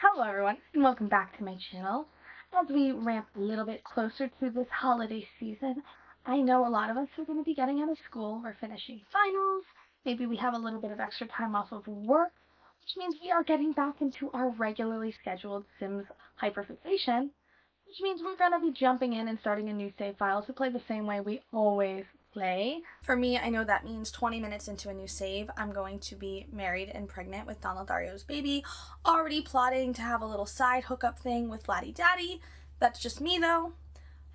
Hello everyone, and welcome back to my channel. As we ramp a little bit closer to this holiday season, I know a lot of us are going to be getting out of school. We're finishing finals. Maybe we have a little bit of extra time off of work, which means we are getting back into our regularly scheduled Sims hyperfixation, which means we're going to be jumping in and starting a new save file to play the same way we always play. For me, I know that means 20 minutes into a new save, I'm going to be married and pregnant with Don Lothario's baby, already plotting to have a little side hookup thing with Laddie Daddy. That's just me though.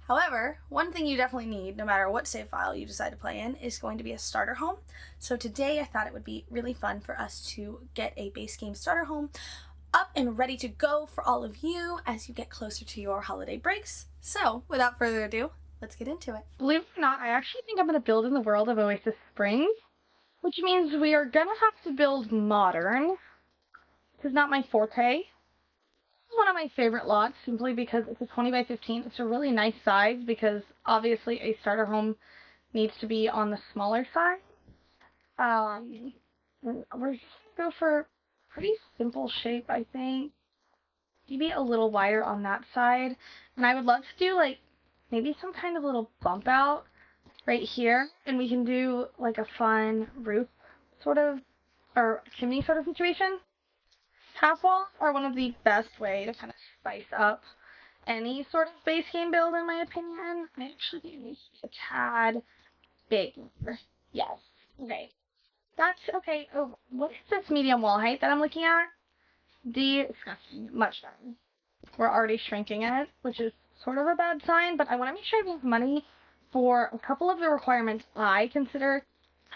However, one thing you definitely need, no matter what save file you decide to play in, is going to be a starter home. So today I thought it would be really fun for us to get a base game starter home up and ready to go for all of you as you get closer to your holiday breaks. So, without further ado, let's get into it. Believe it or not, I actually think I'm going to build in the world of Oasis Springs, which means we are going to have to build modern. This is not my forte. This is one of my favorite lots simply because it's a 20 by 15. It's a really nice size because obviously a starter home needs to be on the smaller side. We're just going to go for pretty simple shape, I think. Maybe a little wider on that side. And I would love to do like maybe some kind of little bump out right here. And we can do like a fun roof sort of, or chimney sort of situation. Half walls are one of the best way to kind of spice up any sort of base game build, in my opinion. I actually think it needs to be a tad bigger. Yes. Okay. That's okay. Oh, what is this medium wall height that I'm looking at? Disgusting. Much done. We're already shrinking it, which is sort of a bad sign, but I want to make sure I have money for a couple of the requirements I consider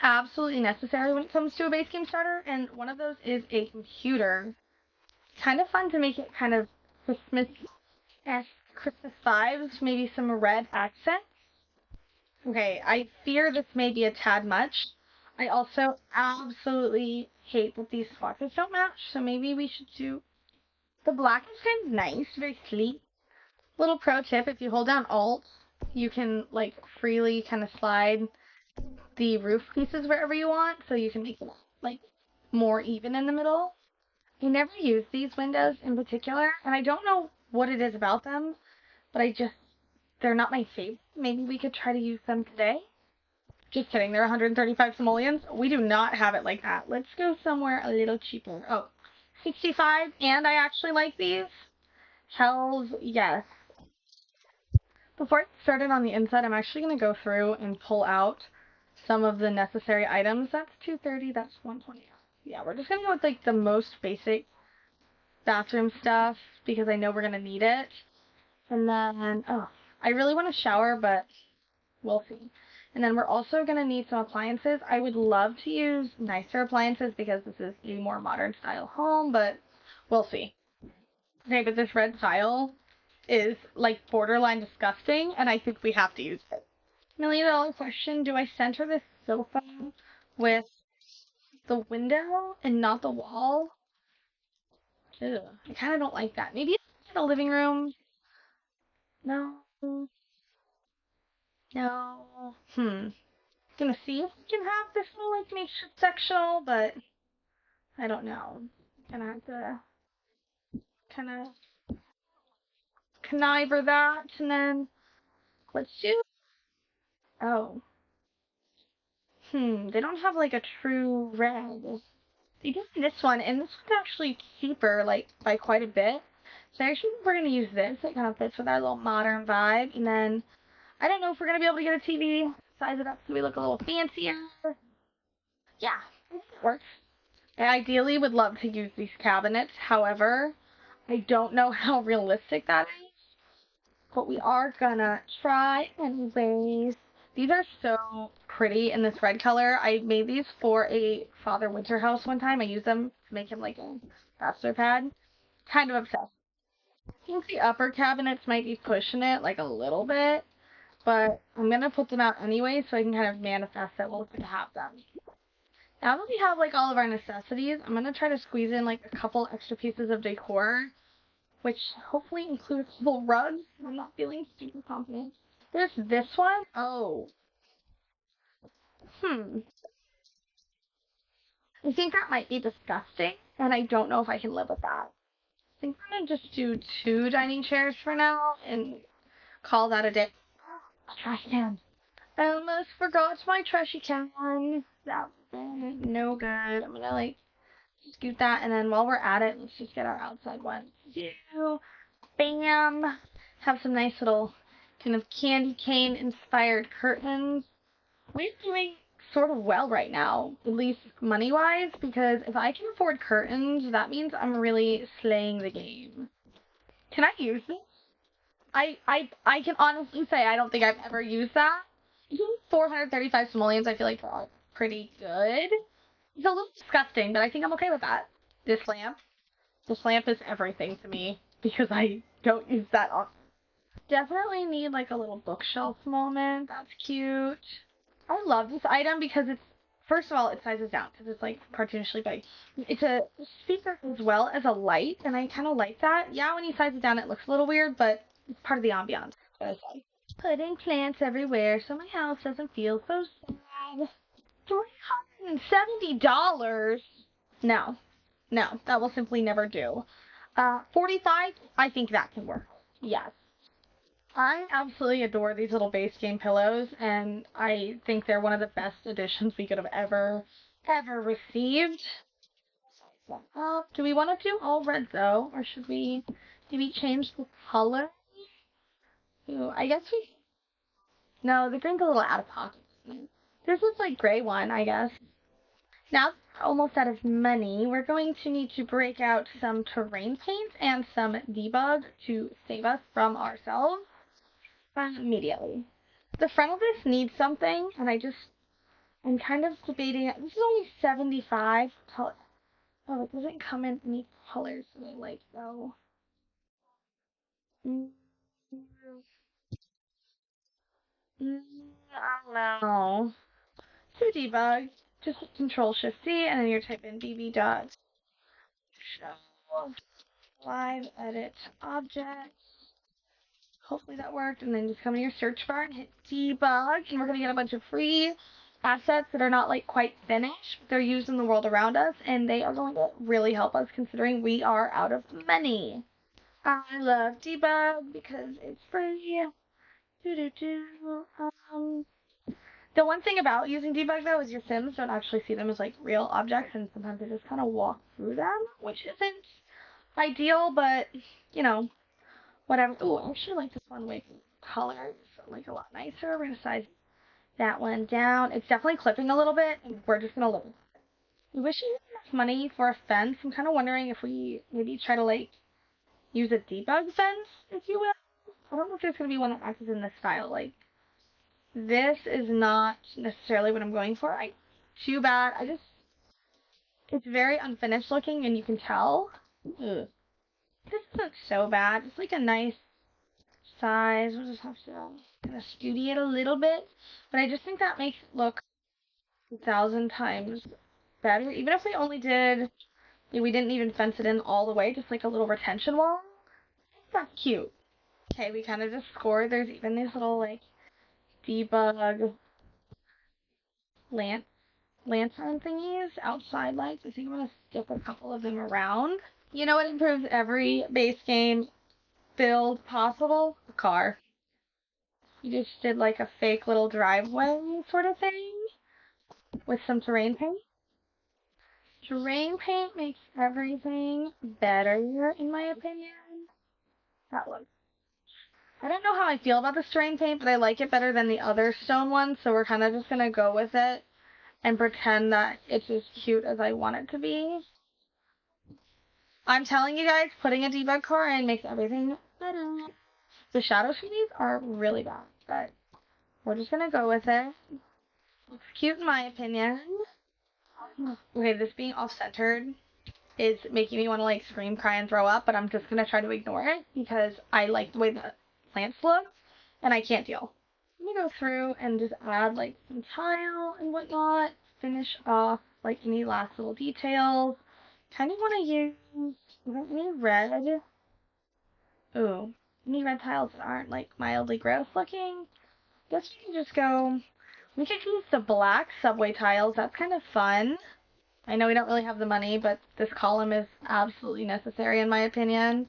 absolutely necessary when it comes to a base game starter, and one of those is a computer. Kind of fun to make it kind of Christmas-esque, Christmas vibes, maybe some red accents. Okay, I fear this may be a tad much. I also absolutely hate that these swatches don't match, so maybe we should do... The black is kind of nice, very sleek. Little pro tip, if you hold down Alt, you can, like, freely kind of slide the roof pieces wherever you want, so you can make them, like, more even in the middle. I never use these windows in particular, and I don't know what it is about them, but they're not my favorite. Maybe we could try to use them today. Just kidding, they're 135 simoleons. We do not have it like that. Let's go somewhere a little cheaper. Oh, 65, and I actually like these. Hells yes. Before I get started on the inside, I'm actually going to go through and pull out some of the necessary items. That's 230, that's 120. Yeah, we're just going to go with like the most basic bathroom stuff because I know we're going to need it. And then, oh, I really want to shower, but we'll see. And then we're also going to need some appliances. I would love to use nicer appliances because this is a more modern style home, but we'll see. Okay, but this red tile is like borderline disgusting, and I think we have to use it. $1 million question, do I center this sofa with the window and not the wall? Ugh, I kind of don't like that. Maybe it's the living room. No. No. Gonna see if we can have this little like makeshift sectional, but I don't know. Gonna have to kind of connive that, and then let's do. Oh. They don't have like a true red. They do this one, and this one's actually cheaper, like by quite a bit. So actually, we're gonna use this. It kind of fits with our little modern vibe, and then I don't know if we're gonna be able to get a TV, size it up so we look a little fancier. Yeah, it works. I ideally would love to use these cabinets. However, I don't know how realistic that is, but we are gonna try anyways. These are so pretty in this red color. I made these for a Father Winter house one time. I used them to make him like a bachelor pad. Kind of obsessed. I think the upper cabinets might be pushing it like a little bit, but I'm gonna put them out anyway so I can kind of manifest that we'll have them. Now that we have like all of our necessities, I'm gonna try to squeeze in like a couple extra pieces of decor, which hopefully includes a couple rugs. I'm not feeling super confident. There's this one. Oh. Hmm. I think that might be disgusting, and I don't know if I can live with that. think I'm gonna just do 2 dining chairs for now and call that a day. Trash can. I almost forgot my trashy can. That was no good. I'm gonna like scoot that, and then while we're at it, let's just get our outside one. Do bam. Have some nice little kind of candy cane inspired curtains. We're doing sort of well right now, at least money wise, because if I can afford curtains, that means I'm really slaying the game. Can I use this? I can honestly say I don't think I've ever used that. 435 simoleons, I feel like are pretty good. It's a little disgusting, but I think I'm okay with that. This lamp. This lamp is everything to me because I don't use that often. Definitely need like a little bookshelf moment. That's cute. I love this item because it's, first of all, it sizes down because it's like cartoonishly big. It's a speaker as well as a light, and I kind of like that. Yeah, when you size it down, it looks a little weird, but it's part of the ambiance, what I say. Putting plants everywhere so my house doesn't feel so sad. $370? No, no, that will simply never do. 45, I think that can work. Yes. I absolutely adore these little base game pillows, and I think they're one of the best additions we could have ever received. Do we want to do all red though, or should we maybe change the color? Ooh, I guess we. No, the green's a little out of pocket. This is like gray one, I guess. Now that we're almost out of money, we're going to need to break out some terrain paint and some debug to save us from ourselves immediately. The front of this needs something, and I'm kind of debating it. This is only 75. Oh, it doesn't come in any colors that I like, though. Mm, I don't know. To debug, just Control Shift C, and then you type in bb dot show live edit objects. Hopefully that worked, and then just come in your search bar and hit debug, and we're gonna get a bunch of free assets that are not like quite finished, but they're used in the world around us, and they are going to really help us considering we are out of money. I love debug because it's free. Um, the one thing about using debug though is your Sims don't actually see them as like real objects, and sometimes they just kind of walk through them, which isn't ideal, but you know, whatever. Oh, I actually like this one with colors, like a lot nicer. We're gonna size that one down. It's definitely clipping a little bit, and we're just gonna live with it. We wish we had enough money for a fence. I'm kind of wondering if we maybe try to like use a debug fence, if you will. I don't know if there's gonna be one that acts in this style. Like this is not necessarily what I'm going for. Too bad. It's very unfinished looking, and you can tell. Ugh. This isn't so bad. It's like a nice size. We'll just have to kind of study it a little bit, but I just think that makes it look 1,000 times better. Even if we only did, we didn't even fence it in all the way, just like a little retention wall. That's cute. Okay, we kind of just scored. There's even these little like debug lantern thingies outside lights. I think I'm gonna stick a couple of them around. You know what improves every base game build possible? A car. You just did like a fake little driveway sort of thing with some terrain paint. Terrain paint makes everything better, in my opinion. That looks. I don't know how I feel about the terrain paint, but I like it better than the other stone ones, so we're kind of just gonna go with it and pretend that it's as cute as I want it to be. I'm telling you guys, putting a debug car in makes everything better. The shadow shadings are really bad, but we're just gonna go with it. Looks cute in my opinion. Okay, this being off-centered is making me want to like scream, cry, and throw up, but I'm just gonna try to ignore it because I like the way the plants look, and I can't deal. I'm gonna go through and just add like some tile and whatnot, finish off like any last little details. Kind of want to use any red. Ooh, any red tiles that aren't like mildly gross looking. Guess we can just go. We could use the black subway tiles. That's kind of fun. I know we don't really have the money, but this column is absolutely necessary in my opinion.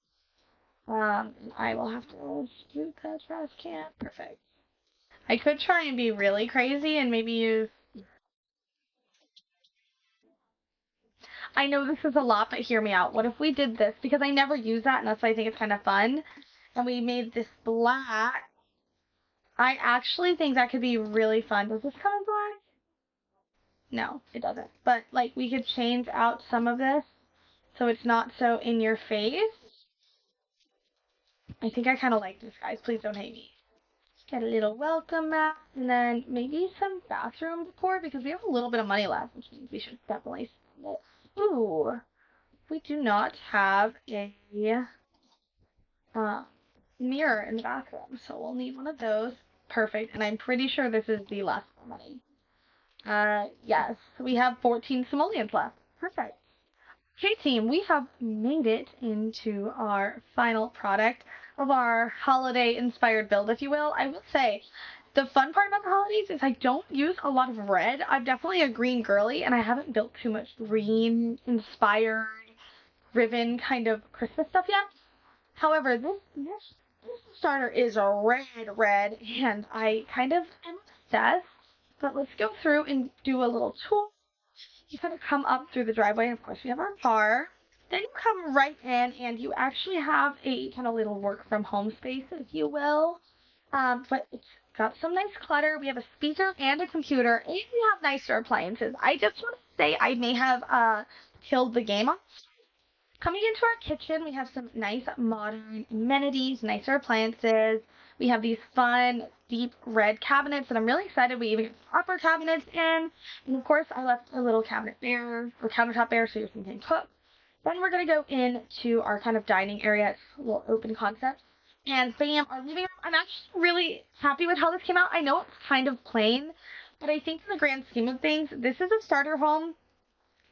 I will have to scoot that trash can. Perfect. I could try and be really crazy and maybe use. I know this is a lot, but hear me out. What if we did this? Because I never use that, and that's why I think it's kind of fun. And we made this black. I actually think that could be really fun. Does this come in black? No, it doesn't. But, like, we could change out some of this so it's not so in your face. I think I kind of like this, guys. Please don't hate me. Get a little welcome mat, and then maybe some bathroom decor because we have a little bit of money left, which means we should definitely spend it. Ooh, we do not have a uh, mirror in the bathroom, so we'll need one of those. Perfect, and I'm pretty sure this is the last money. Yes, we have 14 simoleons left. Perfect. Okay, team, we have made it into our final product of our holiday-inspired build, if you will. I will say, the fun part about the holidays is I don't use a lot of red. I'm definitely a green girly, and I haven't built too much green-inspired, ribbon kind of Christmas stuff yet. However, this starter is a red, and I kind of am obsessed. But let's go through and do a little tour. You kind of come up through the driveway, and of course we have our car. Then you come right in, and you actually have a kind of little work from home space, if you will. But it's got some nice clutter. We have a speaker and a computer, and we have nicer appliances. I just want to say I may have killed the game on. Coming into our kitchen, we have some nice modern amenities, nicer appliances. We have these fun, deep red cabinets, and I'm really excited. We even got upper cabinets in. And of course, I left a little cabinet there, or countertop there, so you can cook. Then we're going to go into our kind of dining area. It's a little open concept. And bam, our living room. I'm actually really happy with how this came out. I know it's kind of plain, but I think in the grand scheme of things, this is a starter home.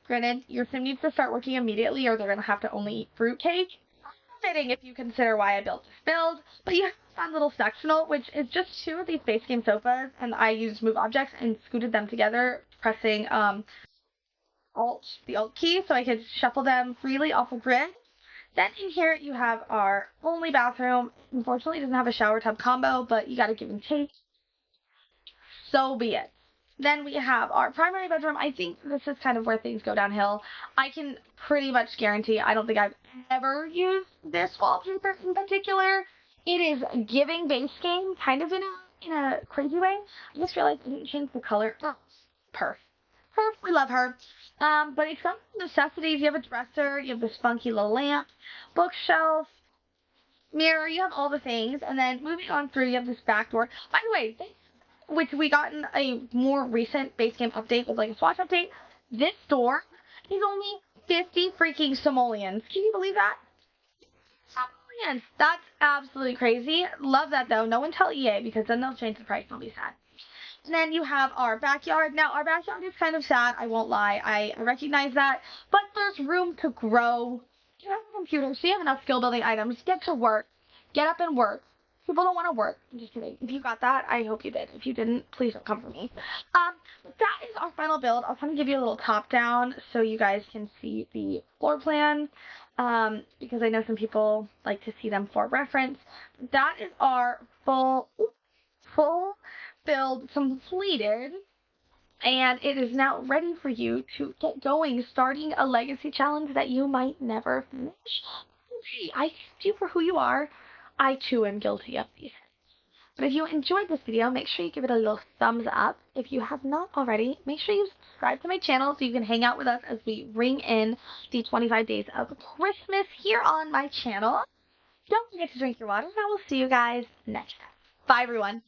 Granted, your sim needs to start working immediately or they're going to have to only eat fruitcake. Fitting if you consider why I built this build. But you have a fun little sectional, which is just two of these base game sofas, and I used move objects and scooted them together, pressing the Alt key, so I could shuffle them freely off the grid. Then in here you have our only bathroom. Unfortunately, it doesn't have a shower tub combo, but you gotta give and take. So be it. Then we have our primary bedroom. I think this is kind of where things go downhill. I can pretty much guarantee I don't think I've ever used this wallpaper in particular. It is giving base game kind of in a crazy way. I just realized I didn't change the color. Oh, perf. Perf, we love her. But it's got necessities. You have a dresser, you have this funky little lamp, bookshelf, mirror, you have all the things. And then moving on through, you have this back door. By the way, which we got in a more recent base game update with like a swatch update, this door is only 50 freaking simoleons. Can you believe that? Simoleons. That's absolutely crazy. Love that though. No one tell EA because then they'll change the price and I'll be sad. And then you have our backyard. Now, our backyard is kind of sad. I won't lie. I recognize that. But there's room to grow. You have a computer, so you have enough skill building items. Get to work. Get up and work. People don't want to work. I'm just kidding. If you got that, I hope you did. If you didn't, please don't come for me. That is our final build. I'll kind of give you a little top down so you guys can see the floor plan. Because I know some people like to see them for reference. That is our full build completed, and it is now ready for you to get going, starting a legacy challenge that you might never finish. Okay, I accept you for who you are. I too am guilty of these. But if you enjoyed this video, make sure you give it a little thumbs up. If you have not already, make sure you subscribe to my channel so you can hang out with us as we ring in the 25 days of Christmas here on my channel. Don't forget to drink your water, and I will see you guys next time. Bye, everyone.